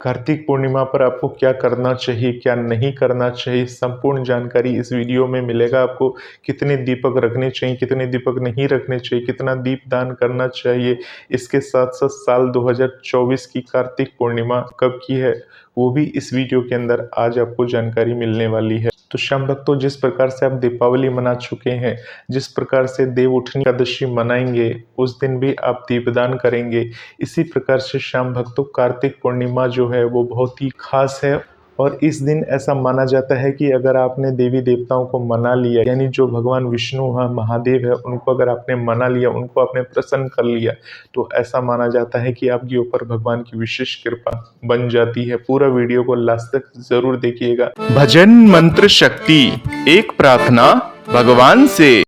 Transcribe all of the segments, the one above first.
कार्तिक पूर्णिमा पर आपको क्या करना चाहिए, क्या नहीं करना चाहिए, संपूर्ण जानकारी इस वीडियो में मिलेगा। आपको कितने दीपक रखने चाहिए, कितने दीपक नहीं रखने चाहिए, कितना दीप दान करना चाहिए। इसके साथ साथ साल 2024 की कार्तिक पूर्णिमा कब की है वो भी इस वीडियो के अंदर आज आपको जानकारी मिलने वाली है। तो श्याम भक्तों, जिस प्रकार से आप दीपावली मना चुके हैं, जिस प्रकार से देव उठनी एकादशी मनाएंगे, उस दिन भी आप दीपदान करेंगे। इसी प्रकार से श्याम भक्तों, कार्तिक पूर्णिमा जो है वो बहुत ही खास है। और इस दिन ऐसा माना जाता है कि अगर आपने देवी देवताओं को मना लिया, यानी जो भगवान विष्णु है, महादेव है, उनको अगर आपने मना लिया, उनको आपने प्रसन्न कर लिया, तो ऐसा माना जाता है कि आपके ऊपर भगवान की विशेष कृपा बन जाती है। पूरा वीडियो को लास्ट तक जरूर देखिएगा। भजन मंत्र शक्ति, एक प्रार्थना भगवान से।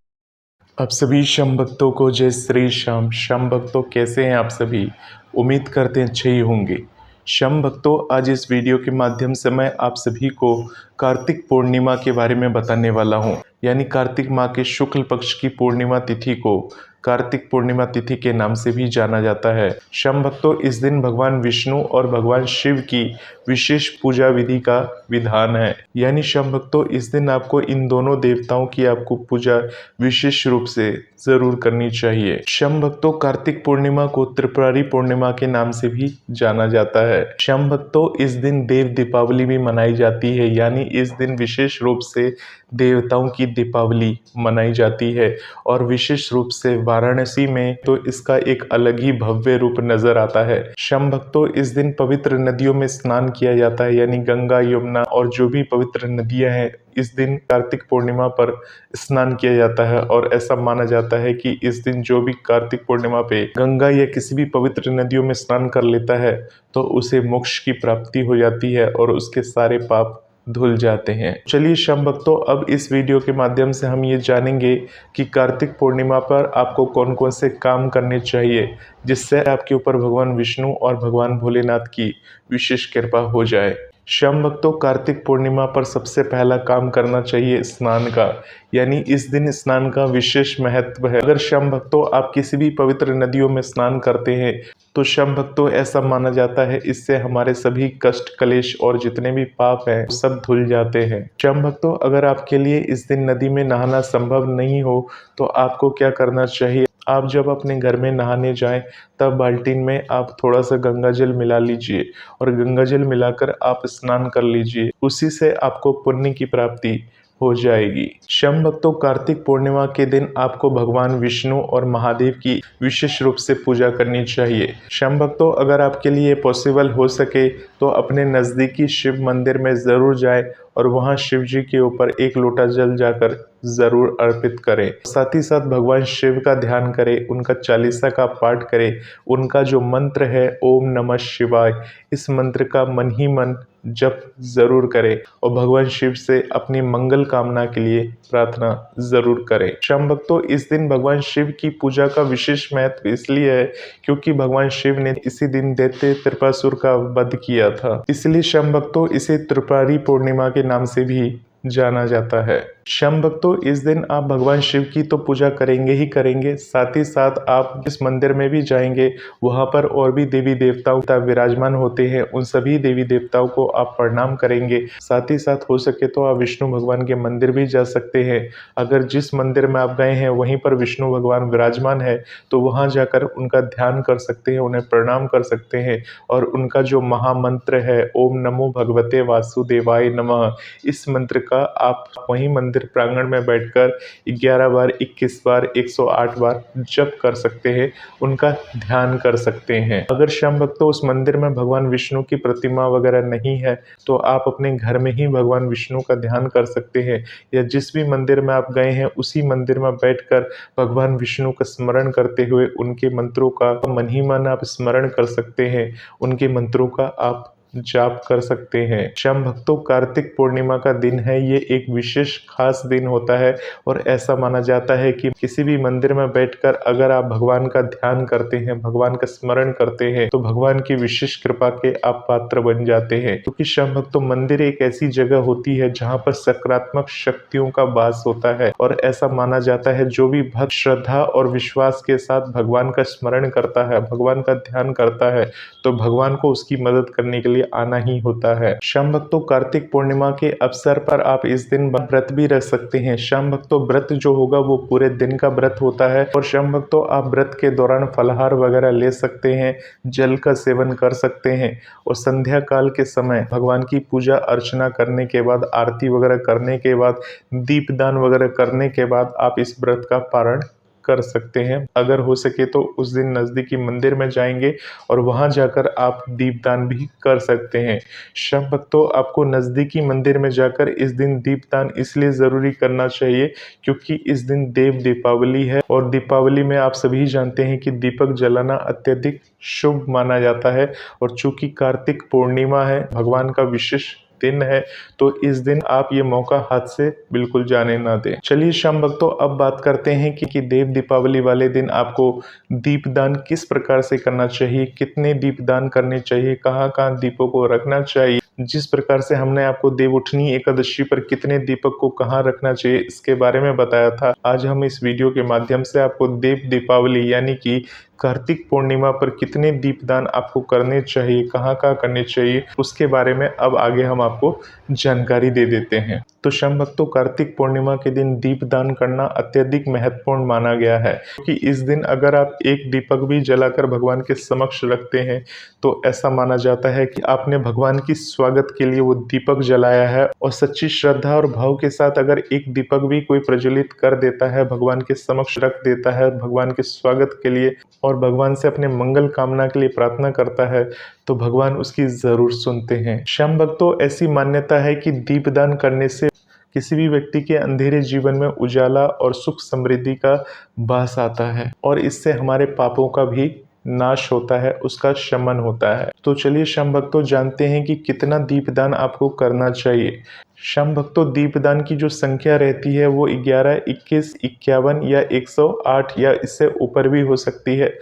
आप सभी श्याम भक्तों को जय श्री श्याम। श्याम भक्तों, कैसे हैं आप सभी? उम्मीद करते हैं अच्छे ही होंगे। श्याम भक्तों, आज इस वीडियो के माध्यम से मैं आप सभी को कार्तिक पूर्णिमा के बारे में बताने वाला हूं। यानी कार्तिक माह के शुक्ल पक्ष की पूर्णिमा तिथि को कार्तिक पूर्णिमा तिथि के नाम से भी जाना जाता है। श्याम भक्तों, इस दिन भगवान विष्णु और भगवान शिव की विशेष पूजा विधि का विधान है। यानी श्याम भक्तों, इस दिन आपको इन दोनों देवताओं की आपको पूजा विशेष रूप से जरूर करनी चाहिए। श्याम भक्तों, कार्तिक पूर्णिमा को त्रिपुरारी पूर्णिमा के नाम से भी जाना जाता है। श्याम भक्तों, इस दिन देव दीपावली भी मनाई जाती है। यानी इस दिन विशेष रूप से देवताओं की दीपावली मनाई जाती है। और विशेष रूप से वाराणसी में तो इसका एक अलग ही भव्य रूप नजर आता है। श्याम भक्तों, इस दिन पवित्र नदियों में स्नान किया जाता है। यानी गंगा, यमुना और जो भी पवित्र नदियां हैं, इस दिन कार्तिक पूर्णिमा पर स्नान किया जाता है। और ऐसा माना जाता है कि इस दिन जो भी कार्तिक पूर्णिमा पे गंगा या किसी भी पवित्र नदियों में स्नान कर लेता है तो उसे मोक्ष की प्राप्ति हो जाती है और उसके सारे पाप धुल जाते हैं। चलिए श्याम भक्तों, अब इस वीडियो के माध्यम से हम ये जानेंगे कि कार्तिक पूर्णिमा पर आपको कौन कौन से काम करने चाहिए जिससे आपके ऊपर भगवान विष्णु और भगवान भोलेनाथ की विशेष कृपा हो जाए। श्याम भक्तों, कार्तिक पूर्णिमा पर सबसे पहला काम करना चाहिए स्नान का। यानी इस दिन स्नान का विशेष महत्व है। अगर श्याम भक्तों आप किसी भी पवित्र नदियों में स्नान करते हैं तो श्याम भक्तों ऐसा माना जाता है इससे हमारे सभी कष्ट, क्लेश और जितने भी पाप हैं सब धुल जाते हैं। श्याम भक्तों, अगर आपके लिए इस दिन नदी में नहाना संभव नहीं हो तो आपको क्या करना चाहिए? आप जब अपने घर में नहाने जाएं तब बाल्टीन में आप थोड़ा सा गंगा जल मिला लीजिए और गंगा जल मिलाकर आप स्नान कर लीजिए। उसी से आपको पुण्य की प्राप्ति हो जाएगी। श्याम भक्तों, कार्तिक पूर्णिमा के दिन आपको भगवान विष्णु और महादेव की विशेष रूप से पूजा करनी चाहिए। श्याम भक्तों, अगर आपके लिए पॉसिबल हो सके तो अपने नज़दीकी शिव मंदिर में ज़रूर जाएं और वहां शिव जी के ऊपर एक लोटा जल जाकर जरूर अर्पित करें। साथ ही साथ भगवान शिव का ध्यान करें, उनका चालीसा का पाठ करें। उनका जो मंत्र है ओम नमः शिवाय, इस मंत्र का मन ही मन जप जरूर करें और भगवान शिव से अपनी मंगल कामना के लिए प्रार्थना जरूर करें। श्याम भक्तों, इस दिन भगवान शिव की पूजा का विशेष महत्व इसलिए है क्योंकि भगवान शिव ने इसी दिन दैत्य त्रिपुरासुर का वध किया था। इसलिए श्याम भक्तों, इसे त्रिपुरारी पूर्णिमा के नाम से भी जाना जाता है। श्याम भक्तों, इस दिन आप भगवान शिव की तो पूजा करेंगे ही करेंगे, साथ ही साथ आप जिस मंदिर में भी जाएंगे वहां पर और भी देवी देवताओं विराजमान होते हैं, उन सभी देवी देवताओं को आप प्रणाम करेंगे। साथ ही साथ हो सके तो आप विष्णु भगवान के मंदिर भी जा सकते हैं। अगर जिस मंदिर में आप गए हैं वहीं पर विष्णु भगवान विराजमान है तो वहां जाकर उनका ध्यान कर सकते हैं, उन्हें प्रणाम कर सकते हैं और उनका जो महामंत्र है ओम नमो भगवते वासुदेवाय नमः, इस मंत्र का आप वहीं मंदिर प्रांगण में बैठकर 11 बार, 21 बार, 108 बार जप कर सकते हैं, उनका ध्यान कर सकते हैं। अगर श्याम भक्तों उस मंदिर में भगवान विष्णु की प्रतिमा वगैरह नहीं है तो आप अपने घर में ही भगवान विष्णु का ध्यान कर सकते हैं या जिस भी मंदिर में आप गए हैं उसी मंदिर में बैठकर भगवान विष्णु का स्मरण करते हुए उनके मंत्रों का मन ही मन आप स्मरण कर सकते हैं, उनके मंत्रों का आप जाप कर सकते हैं। श्याम भक्तों, कार्तिक पूर्णिमा का दिन है, ये एक विशेष खास दिन होता है और ऐसा माना जाता है कि किसी भी मंदिर में बैठकर अगर आप भगवान का ध्यान करते हैं, भगवान का स्मरण करते हैं तो भगवान की विशेष कृपा के आप पात्र बन जाते हैं। क्योंकि श्याम भक्तों, मंदिर एक ऐसी जगह होती है जहाँ पर सकारात्मक शक्तियों का वास होता है और ऐसा माना जाता है जो भी भक्त श्रद्धा और विश्वास के साथ भगवान का स्मरण करता है, भगवान का ध्यान करता है तो भगवान को उसकी मदद करने के लिए लिए आना ही होता है। श्याम भक्तों, कार्तिक पूर्णिमा के अवसर पर आप इस दिन व्रत भी रख सकते हैं। श्याम भक्तों, व्रत जो होगा वो पूरे दिन का व्रत होता है और श्याम भक्तों आप व्रत के दौरान फलाहार वगैरह ले सकते हैं, जल का सेवन कर सकते हैं और संध्या काल के समय भगवान की पूजा अर्चना करने के बाद, आरती वगैरह करने के बाद, दीपदान वगैरह करने के बाद आप इस व्रत का पारण कर सकते हैं। अगर हो सके तो उस दिन नज़दीकी मंदिर में जाएंगे और वहां जाकर आप दीपदान भी कर सकते हैं। श्याम भक्तों, आपको नज़दीकी मंदिर में जाकर इस दिन दीपदान इसलिए ज़रूरी करना चाहिए क्योंकि इस दिन देव दीपावली है और दीपावली में आप सभी जानते हैं कि दीपक जलाना अत्यधिक शुभ माना जाता है और चूंकि कार्तिक पूर्णिमा है, भगवान का विशेष दिन है, तो इस दिन आप ये मौका हाथ से बिल्कुल जाने ना दें। चलिए श्याम भक्तों, अब बात करते हैं कि देव दीपावली वाले दिन आपको दीपदान किस प्रकार से करना चाहिए, कितने दीपदान करने चाहिए, कहाँ कहाँ दीपों को रखना चाहिए। जिस प्रकार से हमने आपको देवउठनी एकादशी पर कितने दीपक को कहाँ रखना चाहिए इसके बारे में बताया था, आज हम इस वीडियो के माध्यम से आपको देव दीपावली यानी कि कार्तिक पूर्णिमा पर कितने दीपदान आपको करने चाहिए, कहाँ कहाँ करने चाहिए, उसके बारे में अब आगे हम आपको जानकारी दे देते हैं। तो श्याम भक्तों, कार्तिक पूर्णिमा के दिन दीपदान करना अत्यधिक महत्वपूर्ण माना गया है क्योंकि इस दिन अगर आप एक दीपक भी जलाकर भगवान के समक्ष रखते हैं तो ऐसा माना जाता है कि आपने भगवान की स्वागत के लिए वो दीपक जलाया है। और सच्ची श्रद्धा और भाव के साथ अगर एक दीपक भी कोई प्रज्वलित कर देता है, भगवान के समक्ष रख देता है भगवान के स्वागत के लिए और भगवान से अपने मंगल कामना के लिए प्रार्थना करता है, तो भगवान उसकी जरूर सुनते हैं। श्याम भक्तों, ऐसी मान्यता है कि दीपदान करने से किसी भी व्यक्ति के अंधेरे जीवन में उजाला और सुख समृद्धि का वास आता है और इससे हमारे पापों का भी नाश होता है, उसका शमन होता है। तो चलिए श्याम भक्तों, जानते हैं कि कितना दीपदान आपको करना चाहिए। श्याम भक्तों, दीपदान की जो संख्या रहती है वो 11, 21, 51 या 108 या इससे ऊपर भी हो सकती है।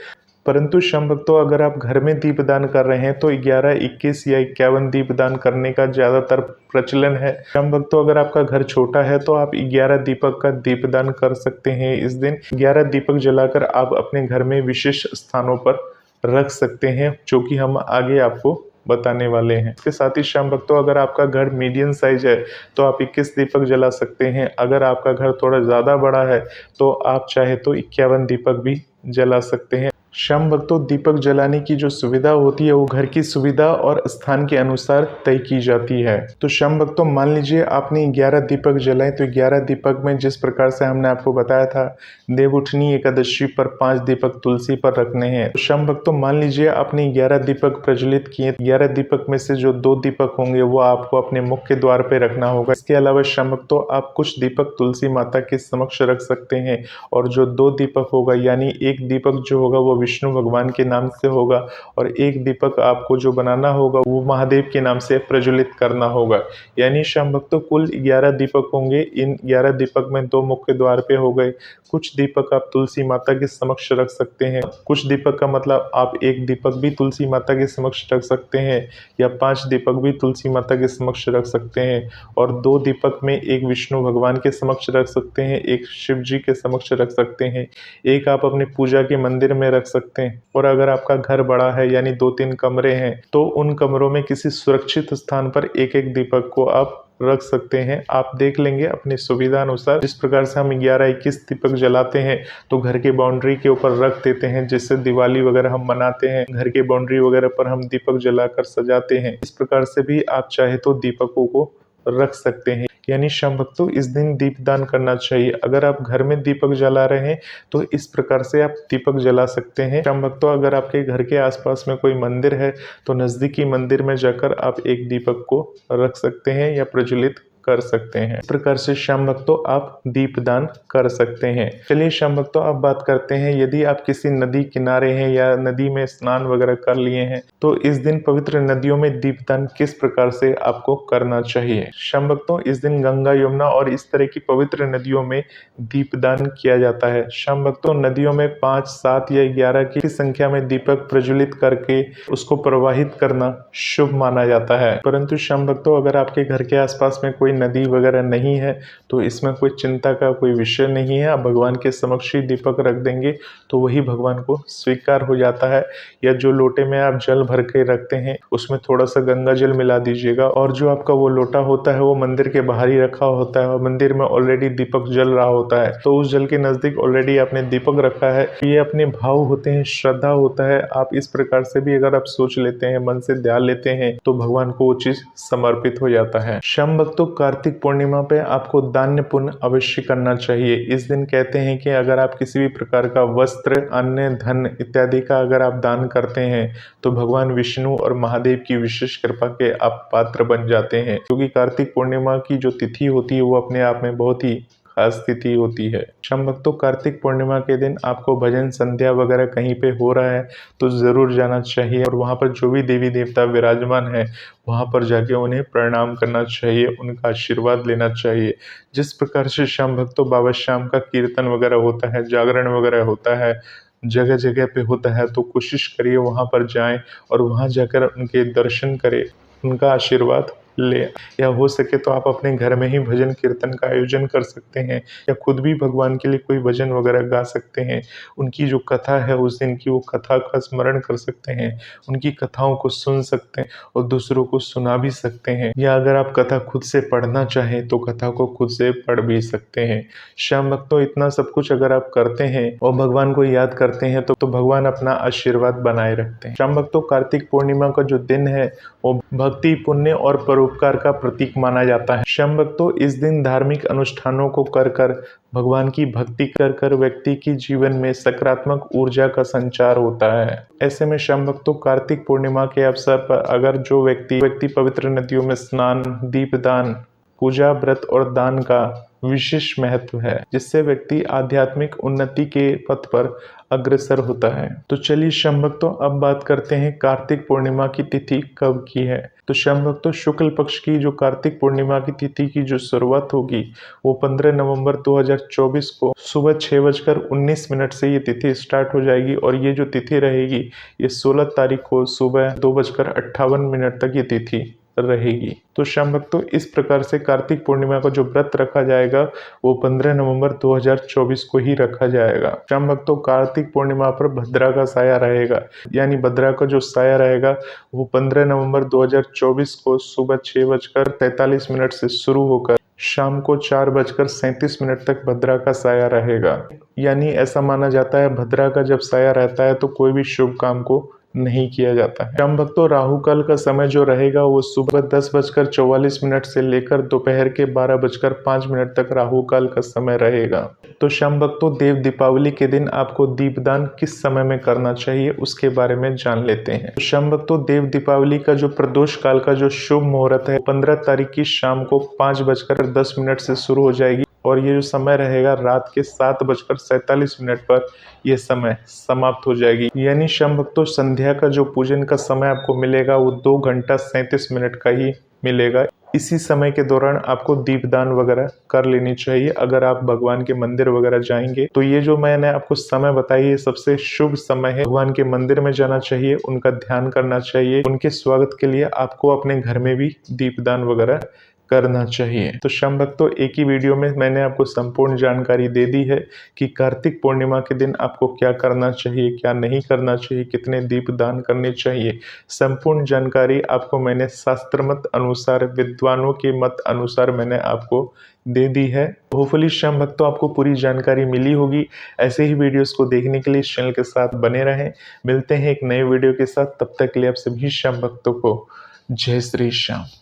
परंतु श्याम भक्तों, अगर आप घर में दीपदान कर रहे हैं तो 11, 21 या 51 दीपदान करने का ज़्यादातर प्रचलन है। श्याम भक्तों, अगर आपका घर छोटा है तो आप 11 दीपक का दीपदान कर सकते हैं। इस दिन 11 दीपक जलाकर आप अपने घर में विशेष स्थानों पर रख सकते हैं, जो कि हम आगे आपको बताने वाले हैं। इसके साथ ही श्याम भक्तों, अगर आपका घर मीडियम साइज है तो आप 21 दीपक जला सकते हैं। अगर आपका घर थोड़ा ज़्यादा बड़ा है तो आप चाहे तो 51 दीपक भी जला सकते हैं। श्याम भक्तों, दीपक जलाने की जो सुविधा होती है वो घर की सुविधा और स्थान के अनुसार तय की जाती है। तो श्याम भक्तों, मान लीजिए आपने 11 दीपक जलाए तो 11 दीपक में जिस प्रकार से हमने आपको बताया था देवउठनी एकादशी पर 5 दीपक तुलसी पर रखने हैं। तो श्याम भक्तों, मान लीजिए आपने 11 दीपक प्रज्वलित किए, 11 दीपक में से जो 2 दीपक होंगे वो आपको अपने मुख्य द्वार पे रखना होगा। इसके अलावा श्याम भक्तों, आप कुछ दीपक तुलसी माता के समक्ष रख सकते हैं और जो 2 दीपक होगा यानी एक दीपक जो होगा वो विष्णु भगवान के नाम से होगा और एक दीपक आपको जो बनाना होगा वो महादेव के नाम से प्रज्वलित करना होगा। यानी श्याम भक्तों, कुल 11 दीपक होंगे। इन 11 दीपक में 2 मुख्य द्वार पे हो गए। कुछ दीपक आप तुलसी माता के समक्ष रख सकते हैं। कुछ दीपक का मतलब आप एक दीपक भी तुलसी माता के समक्ष रख सकते हैं या 5 दीपक भी तुलसी माता के समक्ष रख सकते हैं और 2 दीपक में एक विष्णु भगवान के समक्ष रख सकते हैं, एक शिव जी के समक्ष रख सकते हैं, एक आप अपने पूजा के मंदिर में रख सकते हैं। और अगर आपका घर बड़ा है यानी 2-3 कमरे हैं तो उन कमरों में किसी सुरक्षित स्थान पर एक एक दीपक को आप रख सकते हैं। आप देख लेंगे अपनी सुविधा अनुसार। जिस प्रकार से हम 11-21 दीपक जलाते हैं तो घर के बाउंड्री के ऊपर रख देते हैं, जिससे दिवाली वगैरह हम मनाते हैं, घर के बाउंड्री वगैरह पर हम दीपक जलाकर सजाते हैं। इस प्रकार से भी आप चाहे तो दीपकों को रख सकते हैं। यानी श्याम भक्तों, इस दिन दीपदान करना चाहिए। अगर आप घर में दीपक जला रहे हैं तो इस प्रकार से आप दीपक जला सकते हैं। श्याम भक्तों, अगर आपके घर के आसपास में कोई मंदिर है तो नजदीकी मंदिर में जाकर आप एक दीपक को रख सकते हैं या प्रज्वलित कर सकते हैं। इस प्रकार से श्याम भक्तों आप दीपदान कर सकते हैं। चलिए श्याम भक्तों, अब बात करते हैं यदि आप किसी नदी किनारे हैं या नदी में स्नान वगैरह कर लिए हैं तो इस दिन पवित्र नदियों में दीपदान किस प्रकार से आपको करना चाहिए। श्याम भक्तों, इस दिन गंगा, यमुना और इस तरह की पवित्र नदियों में दीपदान किया जाता है। श्याम भक्तों, नदियों में 5, 7 या 11 की संख्या में दीपक प्रज्वलित करके उसको प्रवाहित करना शुभ माना जाता है। परंतु श्याम भक्तों, अगर आपके घर के आसपास में कोई नदी वगैरह नहीं है तो इसमें कोई चिंता का कोई विषय नहीं है। आप भगवान के समक्ष ही दीपक रख देंगे तो वही भगवान को स्वीकार हो जाता है। या जो लोटे में आप जल भर के रखते हैं उसमें थोड़ा सा गंगा जल मिला दीजिएगा, और जो आपका वो लोटा होता है वो मंदिर के बाहर ही रखा होता है और मंदिर में ऑलरेडी दीपक जल रहा होता है, तो उस जल के नजदीक ऑलरेडी आपने दीपक रखा है। ये अपने भाव होते हैं, श्रद्धा होता है। आप इस प्रकार से भी अगर आप सोच लेते हैं, मन से ध्यान लेते हैं तो भगवान को वो चीज समर्पित हो जाता है। श्याम भक्तों, कार्तिक पूर्णिमा पे आपको दान पुण्य अवश्य करना चाहिए। इस दिन कहते हैं कि अगर आप किसी भी प्रकार का वस्त्र, अन्न, धन इत्यादि का अगर आप दान करते हैं तो भगवान विष्णु और महादेव की विशेष कृपा के आप पात्र बन जाते हैं, क्योंकि कार्तिक पूर्णिमा की जो तिथि होती है वो अपने आप में बहुत ही खास तिथि होती है। श्याम भक्तों, कार्तिक पूर्णिमा के दिन आपको भजन संध्या वगैरह कहीं पे हो रहा है तो जरूर जाना चाहिए और वहाँ पर जो भी देवी देवता विराजमान है वहाँ पर जाके उन्हें प्रणाम करना चाहिए, उनका आशीर्वाद लेना चाहिए। जिस प्रकार से श्याम भक्तों बाबा श्याम का कीर्तन वगैरह होता है, जागरण वगैरह होता है, जगह जगह पे होता है, तो कोशिश करिए वहाँ पर जाएं और वहाँ जाकर उनके दर्शन करें, उनका आशीर्वाद ले। या हो सके तो आप अपने घर में ही भजन कीर्तन का आयोजन कर सकते हैं या खुद भी भगवान के लिए कोई भजन वगैरह गा सकते हैं। उनकी जो कथा है उस दिन की, वो कथा का स्मरण कर सकते हैं, उनकी कथाओं को सुन सकते हैं और दूसरों को सुना भी सकते हैं। या अगर आप कथा खुद से पढ़ना चाहें तो कथा को खुद से पढ़ भी सकते हैं। श्याम भक्तों, इतना सब कुछ अगर आप करते हैं और भगवान को याद करते हैं तो भगवान अपना आशीर्वाद बनाए रखते हैं। श्याम भक्तों, कार्तिक पूर्णिमा का जो दिन है वो भक्ति, पुण्य और परोपकार का प्रतीक माना जाता है। श्याम भक्तों, इस दिन धार्मिक अनुष्ठानों को कर कर, भगवान की भक्ति कर कर व्यक्ति की जीवन में सकारात्मक ऊर्जा का संचार होता है। ऐसे में श्याम भक्तों, कार्तिक पूर्णिमा के अवसर पर अगर जो व्यक्ति पवित्र नदियों में स्नान, दीपदान, पूजा, व्रत और दान का विशेष महत्व है, जिससे व्यक्ति आध्यात्मिक उन्नति के पथ पर अग्रसर होता है। तो चलिए श्याम भक्तों, अब बात करते हैं कार्तिक पूर्णिमा की तिथि कब की है। तो श्याम भक्तों, शुक्ल पक्ष की जो कार्तिक पूर्णिमा की तिथि की जो शुरुआत होगी वो 15 नवंबर 2024 को सुबह 6:19 से ये तिथि स्टार्ट हो जाएगी और ये जो तिथि रहेगी ये 16 तारीख को सुबह 2:58 तक ये तिथि रहेगी। तो श्याम भक्तों, इस प्रकार से कार्तिक पूर्णिमा का जो व्रत रखा जाएगा वो 15 नवंबर 2024 को ही रखा जाएगा। श्याम भक्तों, कार्तिक पूर्णिमा पर भद्रा का साया रहेगा, यानी भद्रा का जो साया रहेगा वो 15 नवंबर 2024 को सुबह 6:43 से शुरू होकर शाम को 4:37 तक भद्रा का साया रहेगा। यानी ऐसा माना जाता है भद्रा का जब साया रहता है तो कोई भी शुभ काम को नहीं किया जाता है। श्याम भक्तों, राहु काल का समय जो रहेगा वो सुबह 10:44 से लेकर दोपहर के 12:05 तक राहु काल का समय रहेगा। तो श्याम भक्तों, देव दीपावली के दिन आपको दीपदान किस समय में करना चाहिए उसके बारे में जान लेते हैं। तो श्याम भक्तों, देव दीपावली का जो प्रदोष काल का जो शुभ मुहूर्त है 15 तारीख की शाम को 5:10 से शुरू हो जाएगी और ये जो समय रहेगा रात के 7:47 पर यह समय समाप्त हो जाएगी। यानी श्याम भक्तों, संध्या का जो पूजन का समय आपको मिलेगा वो 2 घंटा 37 मिनट का ही मिलेगा। इसी समय के दौरान आपको दीपदान वगैरह कर लेनी चाहिए। अगर आप भगवान के मंदिर वगैरह जाएंगे तो ये जो मैंने आपको समय बताई है सबसे शुभ समय है। भगवान के मंदिर में जाना चाहिए, उनका ध्यान करना चाहिए, उनके स्वागत के लिए आपको अपने घर में भी दीपदान वगैरह करना चाहिए। तो श्याम भक्तों, एक ही वीडियो में मैंने आपको संपूर्ण जानकारी दे दी है कि कार्तिक पूर्णिमा के दिन आपको क्या करना चाहिए, क्या नहीं करना चाहिए, कितने दीप दान करने चाहिए। संपूर्ण जानकारी आपको मैंने शास्त्र मत अनुसार, विद्वानों के मत अनुसार मैंने आपको दे दी है। होपफुली श्याम भक्तों आपको पूरी जानकारी मिली होगी। ऐसे ही वीडियोस को देखने के लिए इस चैनल के साथ बने रहें। मिलते हैं एक नए वीडियो के साथ, तब तक के लिए आप सभी श्याम भक्तों को जय श्री श्याम।